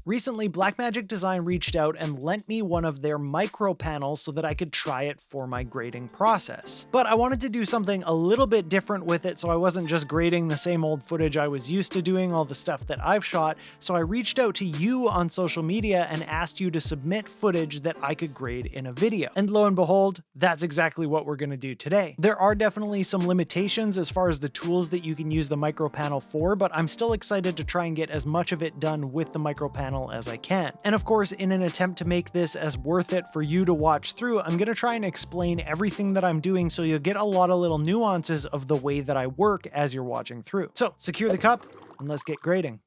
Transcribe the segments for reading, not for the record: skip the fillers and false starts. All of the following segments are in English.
Recently, Blackmagic Design reached out and lent me one of their micro panels so that I could try it for my grading process. But I wanted to do something a little bit different with it, so I wasn't just grading the same old footage I was used to doing, all the stuff that I've shot. So I reached out to you on social media and asked you to submit footage that I could grade in a video. And lo and behold, that's exactly what we're gonna do today. There are definitely some limitations as far as the tools that you can use the micro panel for, but I'm still excited to try and get as much of it done with the micro panel as I can. And of course, in an attempt to make this as worth it for you to watch through, I'm gonna try and explain everything that I'm doing so you'll get a lot of little nuances of the way that I work as you're watching through. So secure the cup and let's get grading.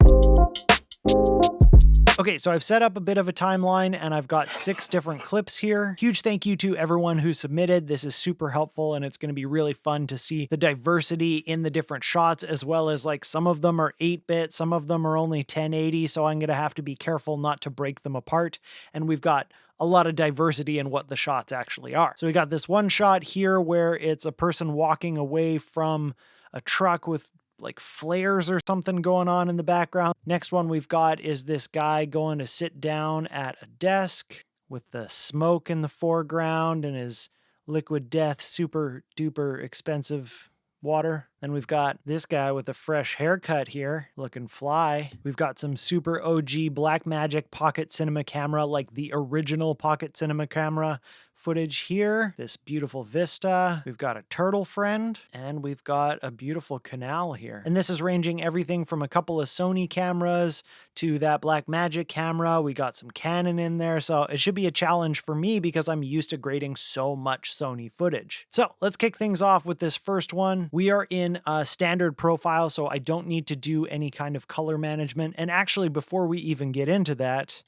Okay, so I've set up a bit of a timeline and I've got 6 different clips here. Huge thank you to everyone who submitted. This is super helpful and it's going to be really fun to see the diversity in the different shots, as well as like some of them are 8-bit, some of them are only 1080, so I'm going to have to be careful not to break them apart. And we've got a lot of diversity in what the shots actually are. So we got this one shot here where it's a person walking away from a truck with like flares or something going on in the background. Next one we've got is this guy going to sit down at a desk with the smoke in the foreground and his liquid death super duper expensive water. Then we've got this guy with a fresh haircut here, looking fly. We've got some super OG Blackmagic pocket cinema camera, like the original pocket cinema camera footage here. This beautiful vista. We've got a turtle friend, and we've got a beautiful canal here. And this is ranging everything from a couple of Sony cameras to that Blackmagic camera. We got some Canon in there, so it should be a challenge for me because I'm used to grading so much Sony footage. So let's kick things off with this first one. We are in a standard profile, so I don't need to do any kind of color management. And actually, before we even get into that,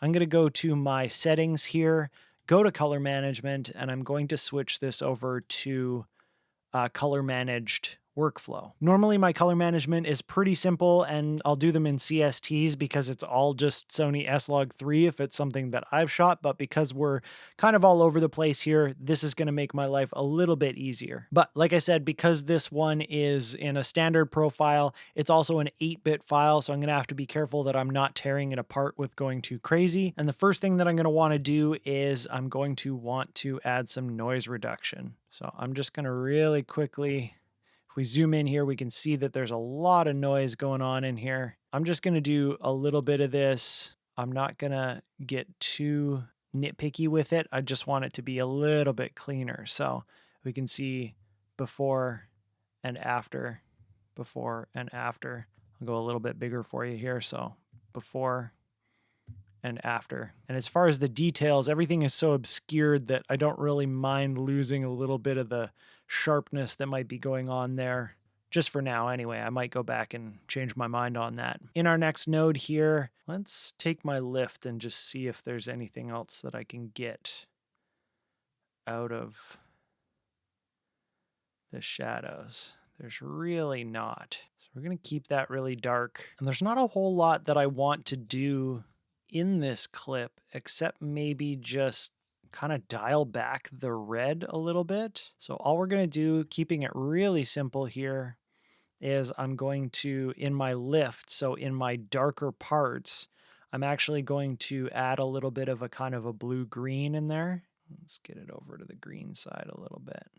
I'm going to go to my settings here, go to color management, and I'm going to switch this over to color managed workflow. Normally my color management is pretty simple and I'll do them in CSTs because it's all just Sony S-Log3 if it's something that I've shot, but because we're kind of all over the place here, this is going to make my life a little bit easier. But like I said, because this one is in a standard profile, it's also an 8-bit file, so I'm going to have to be careful that I'm not tearing it apart with going too crazy. And the first thing that I'm going to want to do is I'm going to want to add some noise reduction. So I'm just going to really quickly, if we zoom in here, we can see that there's a lot of noise going on in here. I'm just going to do a little bit of this. I'm not going to get too nitpicky with it. I just want it to be a little bit cleaner. So we can see before and after, before and after. I'll go a little bit bigger for you here. So before and after. And as far as the details, everything is so obscured that I don't really mind losing a little bit of the sharpness that might be going on there. Just for now anyway. I might go back and change my mind on that. In our next node here, let's take my lift and just see if there's anything else that I can get out of the shadows. There's really not. So we're going to keep that really dark. And there's not a whole lot that I want to do in this clip, except maybe just kind of dial back the red a little bit. So all we're going to do, keeping it really simple here, is I'm going to, in my lift, so in my darker parts, I'm actually going to add a little bit of a kind of a blue-green in there. Let's get it over to the green side a little bit.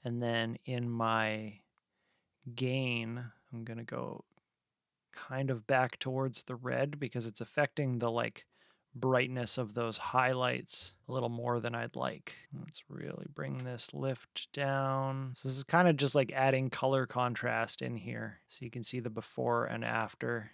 And then in my gain, I'm going to go kind of back towards the red because it's affecting the like brightness of those highlights a little more than I'd like. Let's really bring this lift down. So this is kind of just like adding color contrast in here. So you can see the before and after.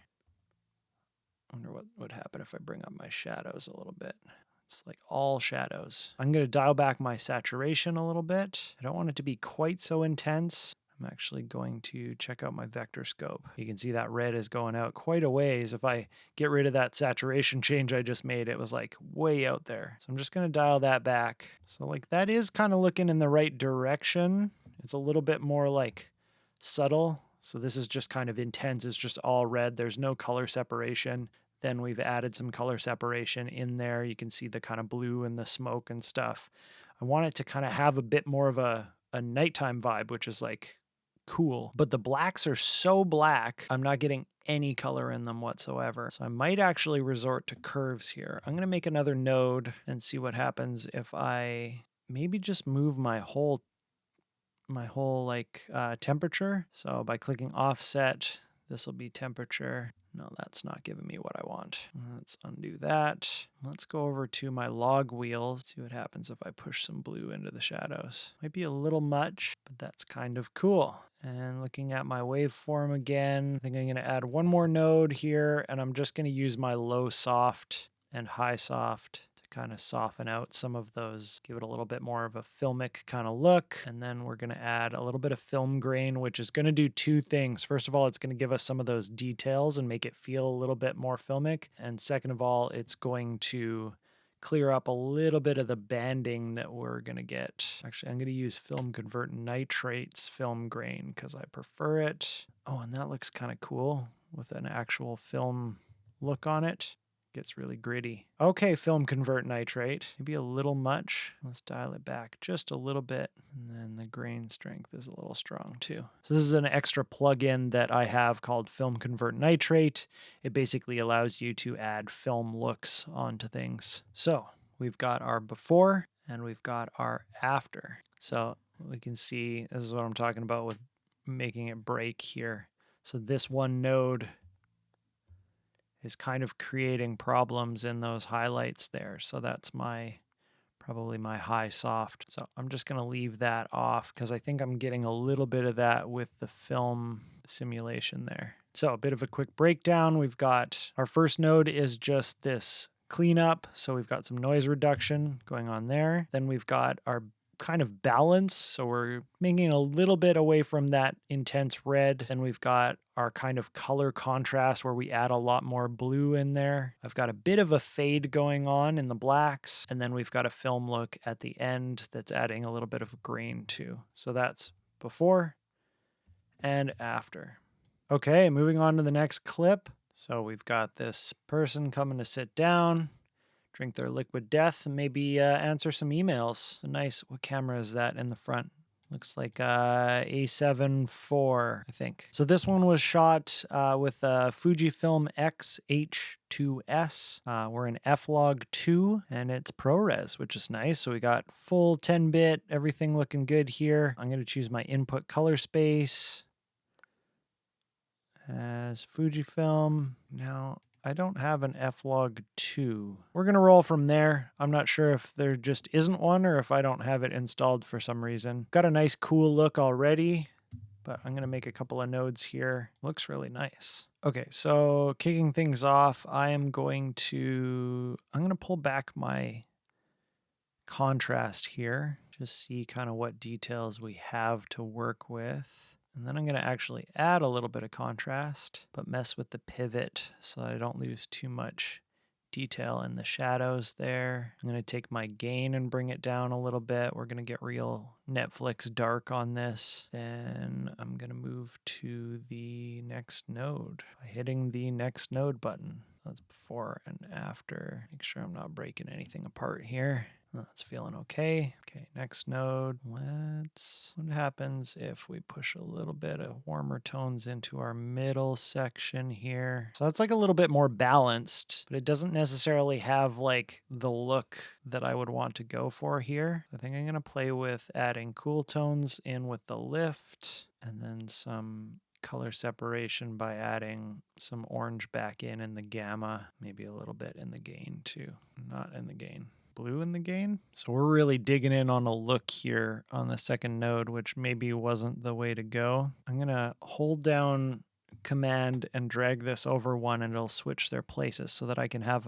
I wonder what would happen if I bring up my shadows a little bit. It's like all shadows. I'm going to dial back my saturation a little bit. I don't want it to be quite so intense. I'm actually going to check out my vector scope. You can see that red is going out quite a ways. If I get rid of that saturation change I just made, it was like way out there. So I'm just going to dial that back. So like that is kind of looking in the right direction. It's a little bit more like subtle. So this is just kind of intense. It's just all red. There's no color separation. Then we've added some color separation in there. You can see the kind of blue and the smoke and stuff. I want it to kind of have a bit more of a nighttime vibe, which is like cool. But the blacks are so black, I'm not getting any color in them whatsoever. So I might actually resort to curves here. I'm gonna make another node and see what happens if I maybe just move my whole temperature. So by clicking offset, this will be temperature. No, that's not giving me what I want. Let's undo that. Let's go over to my log wheels, see what happens if I push some blue into the shadows. Might be a little much, but that's kind of cool. And looking at my waveform again, I think I'm going to add one more node here, and I'm just going to use my low soft and high soft to kind of soften out some of those, give it a little bit more of a filmic kind of look. And then we're going to add a little bit of film grain, which is going to do two things. First of all, it's going to give us some of those details and make it feel a little bit more filmic. And second of all, it's going to clear up a little bit of the banding that we're going to get. Actually, I'm going to use film convert nitrates film grain because I prefer it. Oh, and that looks kind of cool with an actual film look on it. Gets really gritty. Okay, film convert nitrate. Maybe a little much. Let's dial it back just a little bit. And then the grain strength is a little strong too. So this is an extra plugin that I have called film convert nitrate. It basically allows you to add film looks onto things. So we've got our before and we've got our after. So we can see, this is what I'm talking about with making it break here. So this one node is kind of creating problems in those highlights there. So that's probably my high soft. So I'm just going to leave that off because I think I'm getting a little bit of that with the film simulation there. So a bit of a quick breakdown. We've got our first node is just this cleanup. So we've got some noise reduction going on there. Then we've got our kind of balance. So we're making a little bit away from that intense red. Then we've got our kind of color contrast where we add a lot more blue in there. I've got a bit of a fade going on in the blacks. And then we've got a film look at the end that's adding a little bit of green too. So that's before and after. Okay, moving on to the next clip. So we've got this person coming to sit down, drink their liquid death, and maybe answer some emails. Nice. What camera is that in the front? Looks like A7 IV, I think. So this one was shot with a Fujifilm X-H2S. We're in F-Log 2, and it's ProRes, which is nice. So we got full 10-bit, everything looking good here. I'm going to choose my input color space as Fujifilm. Now, I don't have an F-Log 2. We're going to roll from there. I'm not sure if there just isn't one or if I don't have it installed for some reason. Got a nice cool look already, but I'm going to make a couple of nodes here. Looks really nice. Okay, so kicking things off, I'm going to pull back my contrast here. Just see kind of what details we have to work with. And then I'm going to actually add a little bit of contrast, but mess with the pivot so that I don't lose too much detail in the shadows there. I'm going to take my gain and bring it down a little bit. We're going to get real Netflix dark on this. Then I'm going to move to the next node by hitting the next node button. That's before and after. Make sure I'm not breaking anything apart here. That's feeling okay. Okay, next node. What happens if we push a little bit of warmer tones into our middle section here? So that's like a little bit more balanced, but it doesn't necessarily have like the look that I would want to go for here. I think I'm going to play with adding cool tones in with the lift and then some color separation by adding some orange back in the gamma, maybe a little bit in the gain too. Not in the gain. Blue in the gain. So we're really digging in on a look here on the second node, which maybe wasn't the way to go. I'm going to hold down Command and drag this over one and it'll switch their places so that I can have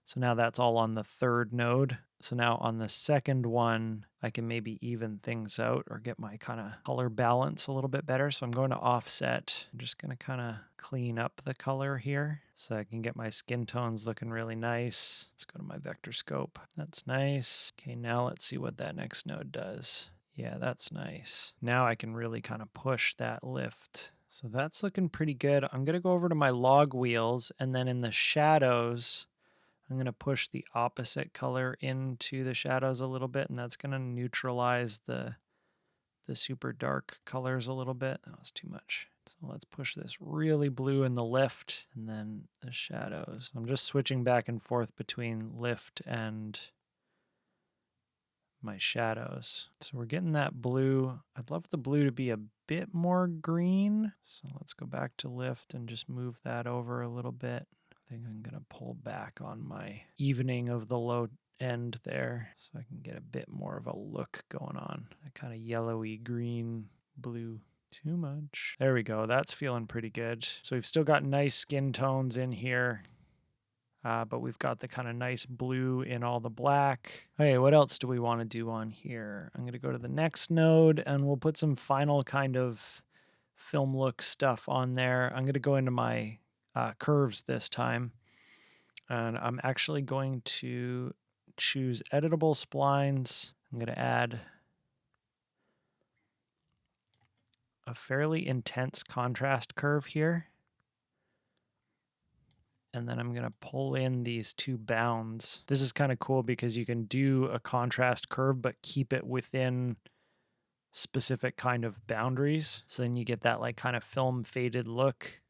so now that's all on the third node. So now on the second one, I can maybe even things out or get my kind of color balance a little bit better. So I'm going to offset. I'm just going to kind of clean up the color here so I can get my skin tones looking really nice. Let's go to my vector scope. That's nice. Okay, now let's see what that next node does. Yeah, that's nice. Now I can really kind of push that lift. So that's looking pretty good. I'm going to go over to my log wheels and then in the shadows, I'm going to push the opposite color into the shadows a little bit, and that's going to neutralize the the super dark colors a little bit. That was too much. So let's push this really blue in the lift and then the shadows. I'm just switching back and forth between lift and my shadows. So we're getting that blue. I'd love the blue to be a bit more green. So let's go back to lift and just move that over a little bit. I think I'm going to pull back on my evening of the low end there so I can get a bit more of a look going on. That kind of yellowy green blue. Too much. There we go. That's feeling pretty good. So we've still got nice skin tones in here. But we've got the kind of nice blue in all the black. Okay, what else do we want to do on here? I'm going to go to the next node and we'll put some final kind of film look stuff on there. I'm going to go into my curves this time. And I'm actually going to choose editable splines. I'm going to add a fairly intense contrast curve here. And then I'm going to pull in these two bounds. This is kind of cool because you can do a contrast curve, but keep it within specific kind of boundaries. So then you get that like kind of film faded look.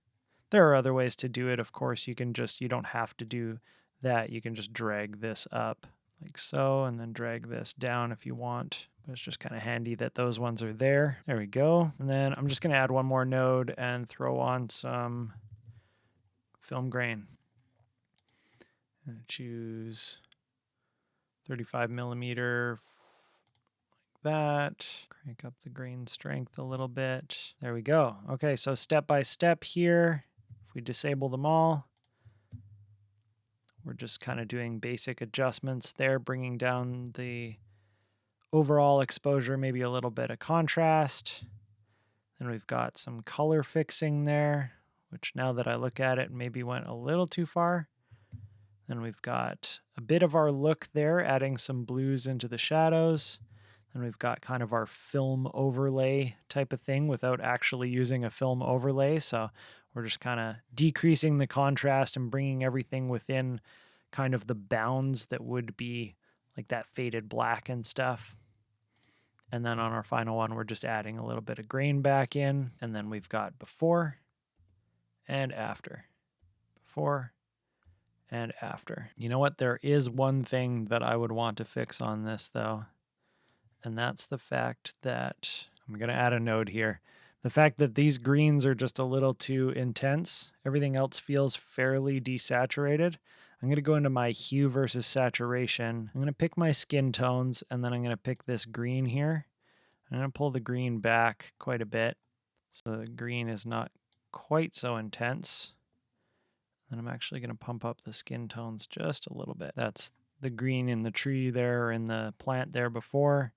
There are other ways to do it. Of course, you don't have to do that. You can just drag this up like so, and then drag this down if you want. But it's just kind of handy that those ones are there. There we go. And then I'm just going to add one more node and throw on some film grain. I'm going to choose 35 millimeter like that. Crank up the grain strength a little bit. There we go. Okay, so step by step here, if we disable them all, we're just kind of doing basic adjustments there, bringing down the overall exposure, maybe a little bit of contrast. Then we've got some color fixing there, which now that I look at it, maybe went a little too far. Then we've got a bit of our look there, adding some blues into the shadows. Then we've got kind of our film overlay type of thing without actually using a film overlay. So we're just kind of decreasing the contrast and bringing everything within kind of the bounds that would be like that faded black and stuff. And then on our final one, we're just adding a little bit of grain back in. And then we've got before and after. Before and after. You know what? There is one thing that I would want to fix on this, though. And that's the fact that, I'm going to add a node here. The fact that these greens are just a little too intense. Everything else feels fairly desaturated. I'm going to go into my hue versus saturation. I'm going to pick my skin tones, and then I'm going to pick this green here. I'm going to pull the green back quite a bit, so the green is not quite so intense. And I'm actually going to pump up the skin tones just a little bit. That's the green in the tree there, in the plant there before.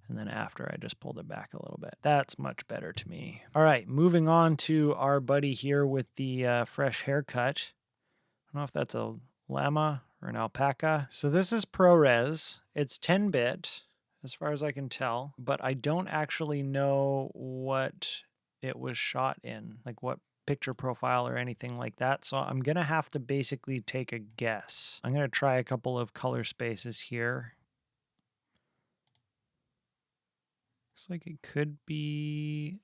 And then after, I just pulled it back a little bit. That's much better to me. All right, moving on to our buddy here with the fresh haircut. I don't know if that's a llama or an alpaca. So this is ProRes. It's 10-bit, as far as I can tell. But I don't actually know what it was shot in, like what picture profile or anything like that. So I'm going to have to basically take a guess. I'm going to try a couple of color spaces here. Looks like it could be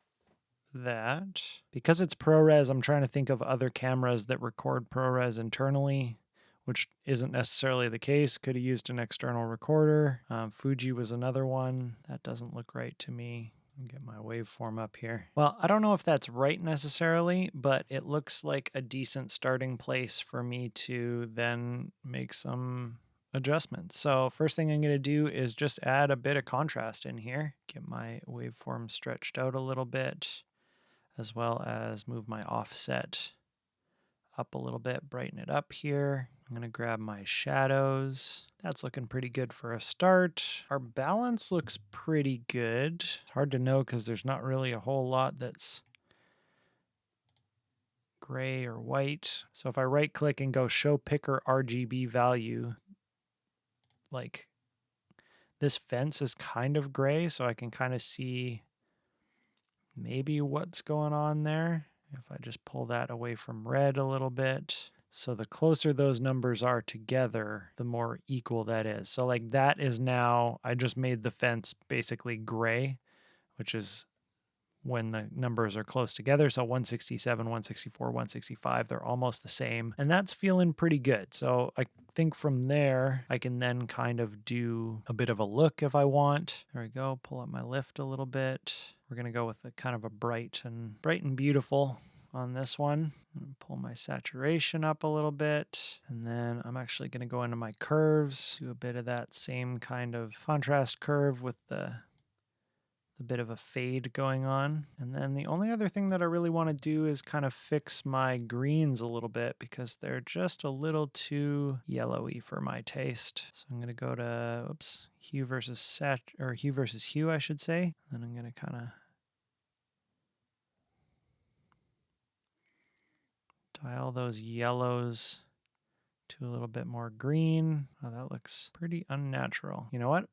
that. Because it's ProRes, I'm trying to think of other cameras that record ProRes internally, which isn't necessarily the case. Could have used an external recorder. Fuji was another one. That doesn't look right to me. Get my waveform up here. Well, I don't know if that's right necessarily, but it looks like a decent starting place for me to then make some adjustments. So first thing I'm going to do is just add a bit of contrast in here. Get my waveform stretched out a little bit, as well as move my offset up a little bit, brighten it up here. I'm going to grab my shadows. That's looking pretty good for a start. Our balance looks pretty good. It's hard to know because there's not really a whole lot that's gray or white. So if I right click and go show picker RGB value, like this fence is kind of gray, so I can kind of see maybe what's going on there. If I just pull that away from red a little bit. So the closer those numbers are together, the more equal that is. So like that is now, I just made the fence basically gray, which is when the numbers are close together. So 167, 164, 165, they're almost the same. And that's feeling pretty good. So I think from there, I can then kind of do a bit of a look if I want. There we go. Pull up my lift a little bit. We're going to go with a kind of a bright and beautiful on this one. Pull my saturation up a little bit. And then I'm actually going to go into my curves, do a bit of that same kind of contrast curve with the bit of a fade going on. And then the only other thing that I really want to do is kind of fix my greens a little bit because they're just a little too yellowy for my taste. So I'm going to go to, hue versus hue, I should say. And I'm going to kind of dial those yellows to a little bit more green. Oh, that looks pretty unnatural. You know what?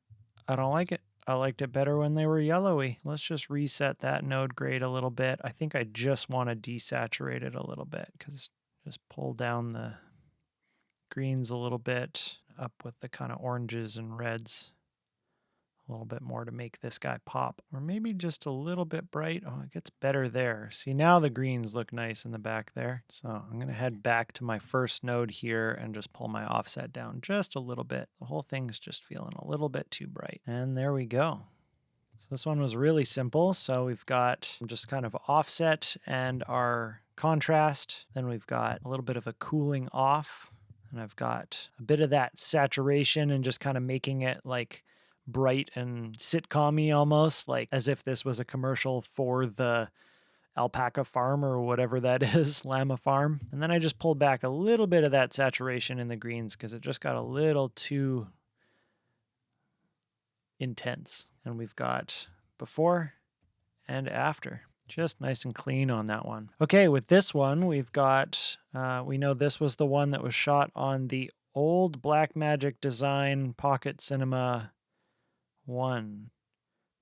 I don't like it. I liked it better when they were yellowy. Let's just reset that node grade a little bit. I think I just want to desaturate it a little bit because just pull down the greens a little bit up with the kind of oranges and reds a little bit more to make this guy pop. Or maybe just a little bit bright. Oh, it gets better there. See, now the greens look nice in the back there. So I'm going to head back to my first node here and just pull my offset down just a little bit. The whole thing's just feeling a little bit too bright. And there we go. So this one was really simple. So we've got just kind of offset and our contrast. Then we've got a little bit of a cooling off. And I've got a bit of that saturation and just kind of making it like bright and sitcom-y almost, like as if this was a commercial for the alpaca farm or whatever that is, llama farm. And then I just pulled back a little bit of that saturation in the greens because it just got a little too intense. And we've got before and after. Just nice and clean on that one. Okay, with this one, we've got, we know this was the one that was shot on the old Blackmagic Design Pocket Cinema 1.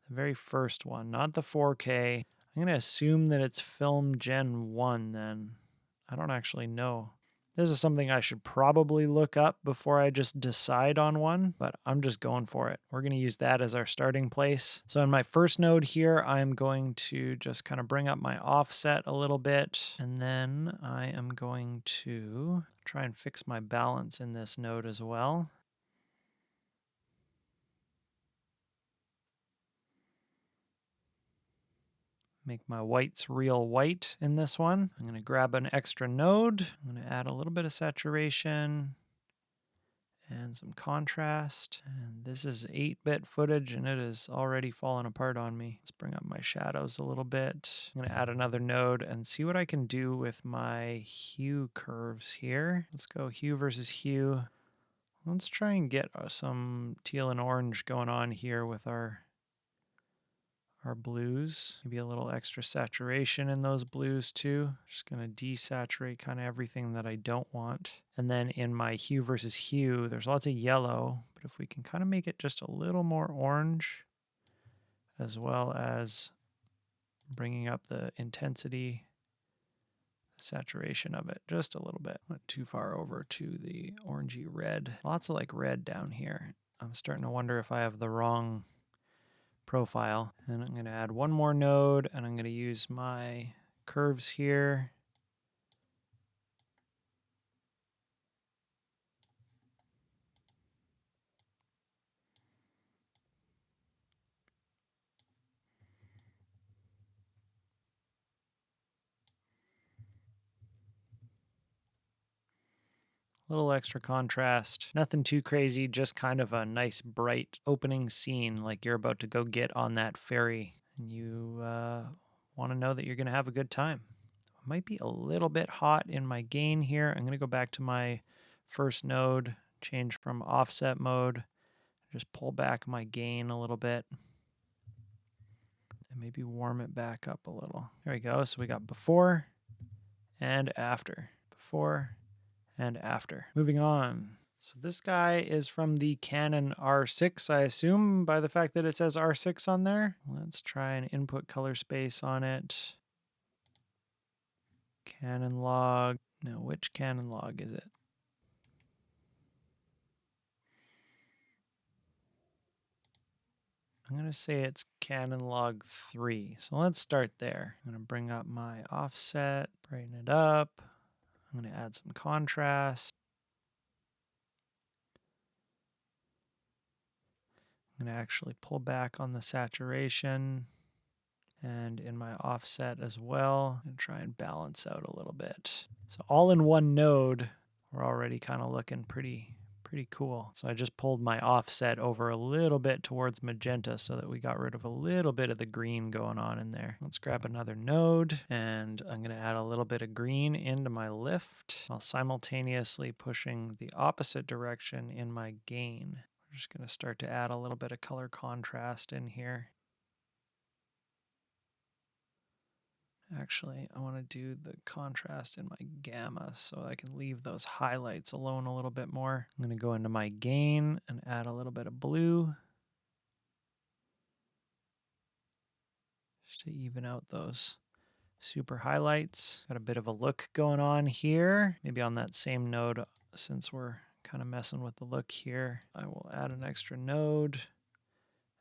The very first one, not the 4K. I'm going to assume that it's film Gen 1 then. I don't actually know. This is something I should probably look up before I just decide on one, but I'm just going for it. We're going to use that as our starting place. So in my first node here, I'm going to just kind of bring up my offset a little bit, and then I am going to try and fix my balance in this node as well. Make my whites real white in this one. I'm going to grab an extra node. I'm going to add a little bit of saturation and some contrast. And this is 8-bit footage and it is already falling apart on me. Let's bring up my shadows a little bit. I'm going to add another node and see what I can do with my hue curves here. Let's go hue versus hue. Let's try and get some teal and orange going on here with our blues. Maybe a little extra saturation in those blues too. Just going to desaturate kind of everything that I don't want. And then in my hue versus hue, there's lots of yellow, but if we can kind of make it just a little more orange, as well as bringing up the intensity, the saturation of it just a little bit. Not too far over to the orangey red. Lots of like red down here. I'm starting to wonder if I have the wrong profile. And I'm going to add one more node and I'm going to use my curves here. A little extra contrast. Nothing too crazy, just kind of a nice bright opening scene like you're about to go get on that ferry. And you want to know that you're going to have a good time. It might be a little bit hot in my gain here. I'm going to go back to my first node, change from offset mode, just pull back my gain a little bit. And maybe warm it back up a little. There we go. So we got before and after. Before and after. Moving on. So this guy is from the Canon R6, I assume, by the fact that it says R6 on there. Let's try an input color space on it. Canon log. No, which Canon log is it? I'm going to say it's Canon log 3. So let's start there. I'm going to bring up my offset, brighten it up. I'm going to add some contrast. I'm going to actually pull back on the saturation and in my offset as well, and try and balance out a little bit. So all in one node, we're already kind of looking pretty cool. So I just pulled my offset over a little bit towards magenta so that we got rid of a little bit of the green going on in there. Let's grab another node, and I'm going to add a little bit of green into my lift while simultaneously pushing the opposite direction in my gain. We're just going to start to add a little bit of color contrast in here. Actually, I want to do the contrast in my gamma so I can leave those highlights alone a little bit more. I'm going to go into my gain and add a little bit of blue just to even out those super highlights. Got a bit of a look going on here. Maybe on that same node, since we're kind of messing with the look here, I will add an extra node.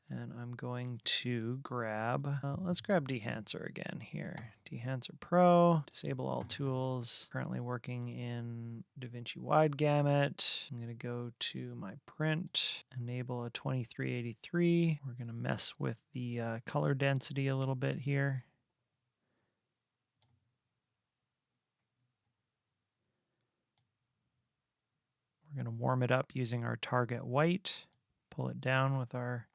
And I'm going to grab, let's grab Dehancer again here. Dehancer Pro, disable all tools. Currently working in Davinci Wide Gamut. I'm going to go to my print, enable a 2383. We're going to mess with the color density a little bit here. We're going to warm it up using our target white. Pull it down with our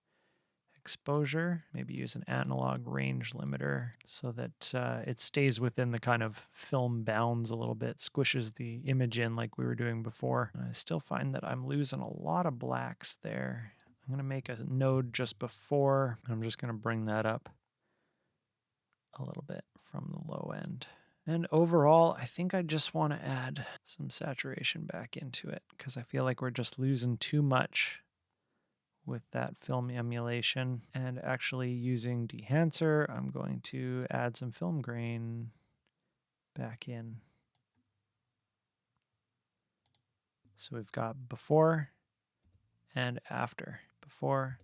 exposure, maybe use an analog range limiter so that it stays within the kind of film bounds a little bit, squishes the image in like we were doing before. I still find that I'm losing a lot of blacks there. I'm going to make a node just before, and I'm just going to bring that up a little bit from the low end. And overall, I think I just want to add some saturation back into it because I feel like we're just losing too much with that film emulation. And actually using Dehancer, I'm going to add some film grain back in. So we've got before and after, before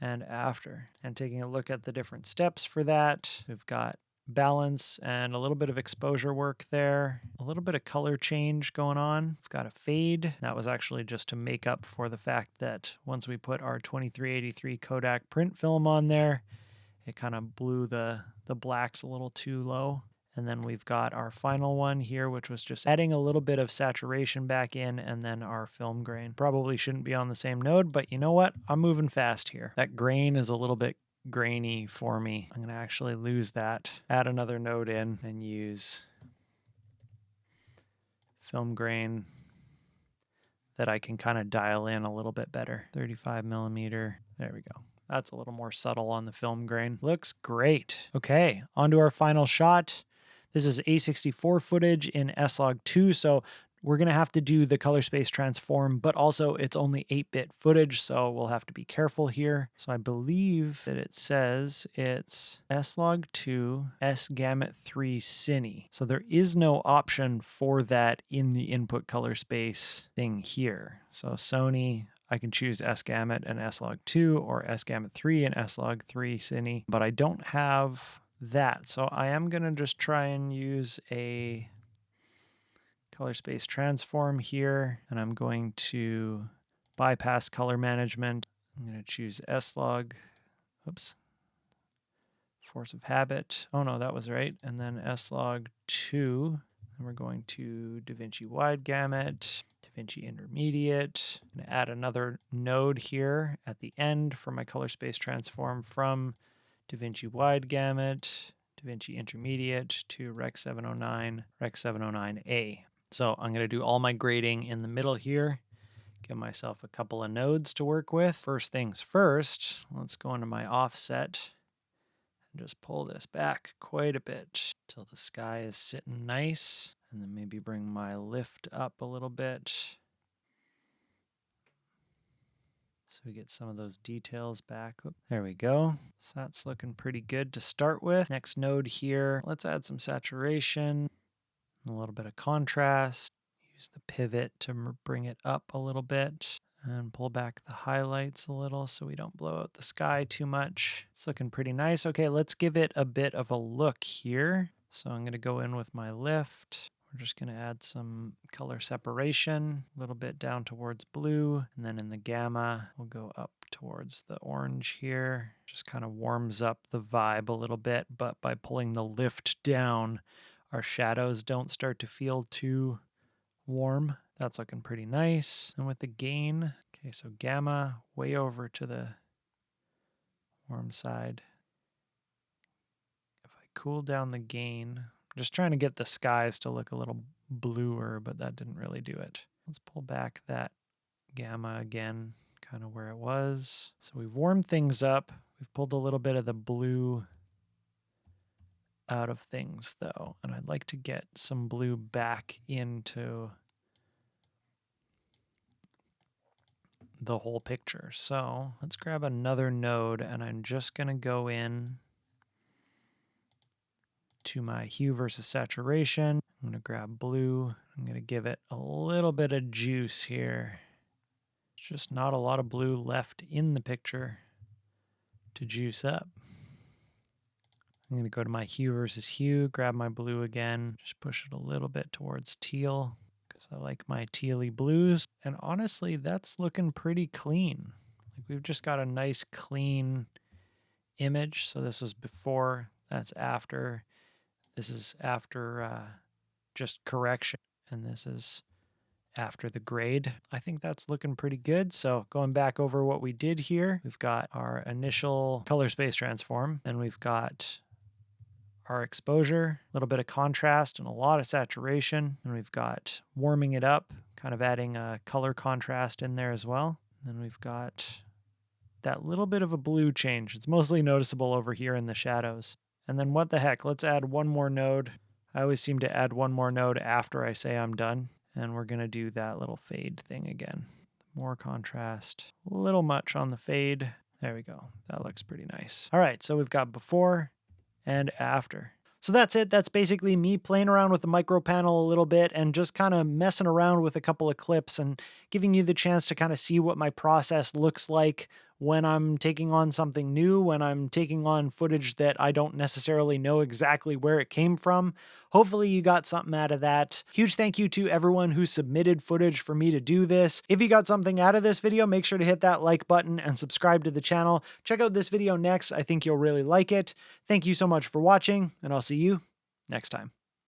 and after. And taking a look at the different steps for that, we've got balance and a little bit of exposure work there, a little bit of color change going on. We've got a fade. That was actually just to make up for the fact that once we put our 2383 Kodak print film on there, it kind of blew the blacks a little too low. And then we've got our final one here, which was just adding a little bit of saturation back in, and then our film grain. Probably shouldn't be on the same node, but you know what? I'm moving fast here. That grain is a little bit grainy for me. I'm going to actually lose that, add another node in, and use film grain that I can kind of dial in a little bit better. 35 millimeter. There we go. That's a little more subtle on the film grain. Looks great. Okay, on to our final shot. This is A64 footage in S-Log2, so we're going to have to do the color space transform, but also it's only 8-bit footage, so we'll have to be careful here. So I believe that it says it's S-Log2 S-Gamut3 Cine. So there is no option for that in the input color space thing here. So Sony, I can choose S-Gamut and S-Log2 or S-Gamut3 and S-Log3 Cine, but I don't have that. So I am going to just try and use a color space transform here, and I'm going to bypass color management. I'm going to choose S-Log, oops, force of habit. Oh no, that was right. And then S-Log2, and we're going to Davinci Wide Gamut, Davinci Intermediate. I'm going to add another node here at the end for my color space transform from Davinci Wide Gamut, Davinci Intermediate to Rec 709, Rec 709A. So I'm going to do all my grading in the middle here, give myself a couple of nodes to work with. First things first, let's go into my offset and just pull this back quite a bit till the sky is sitting nice, and then maybe bring my lift up a little bit so we get some of those details back. Oop, there we go. So that's looking pretty good to start with. Next node here, let's add some saturation, a little bit of contrast. Use the pivot to bring it up a little bit. And pull back the highlights a little so we don't blow out the sky too much. It's looking pretty nice. Okay, let's give it a bit of a look here. So I'm going to go in with my lift. We're just going to add some color separation, a little bit down towards blue, and then in the gamma, we'll go up towards the orange here. Just kind of warms up the vibe a little bit, but by pulling the lift down, our shadows don't start to feel too warm. That's looking pretty nice. And with the gain, okay, so gamma way over to the warm side. If I cool down the gain, I'm just trying to get the skies to look a little bluer, but that didn't really do it. Let's pull back that gamma again, kind of where it was. So we've warmed things up. We've pulled a little bit of the blue out of things though, and I'd like to get some blue back into the whole picture. So let's grab another node, and I'm just going to go in to my hue versus saturation. I'm going to grab blue. I'm going to give it a little bit of juice here. It's just not a lot of blue left in the picture to juice up. I'm going to go to my hue versus hue, grab my blue again, just push it a little bit towards teal because I like my tealy blues. And honestly, that's looking pretty clean. Like we've just got a nice clean image. So this is before, that's after. This is after just correction, and this is after the grade. I think that's looking pretty good. So going back over what we did here, we've got our initial color space transform, and we've got our exposure, a little bit of contrast and a lot of saturation. And we've got warming it up, kind of adding a color contrast in there as well. And then we've got that little bit of a blue change. It's mostly noticeable over here in the shadows. And then what the heck, let's add one more node. I always seem to add one more node after I say I'm done. And we're going to do that little fade thing again. More contrast, a little much on the fade. There we go. That looks pretty nice. All right, so we've got before and after. So that's it. That's basically me playing around with the micro panel a little bit and just kind of messing around with a couple of clips and giving you the chance to kind of see what my process looks like when I'm taking on something new, when I'm taking on footage that I don't necessarily know exactly where it came from. Hopefully you got something out of that. Huge thank you to everyone who submitted footage for me to do this. If you got something out of this video, make sure to hit that like button and subscribe to the channel. Check out this video next. I think you'll really like it. Thank you so much for watching, and I'll see you next time.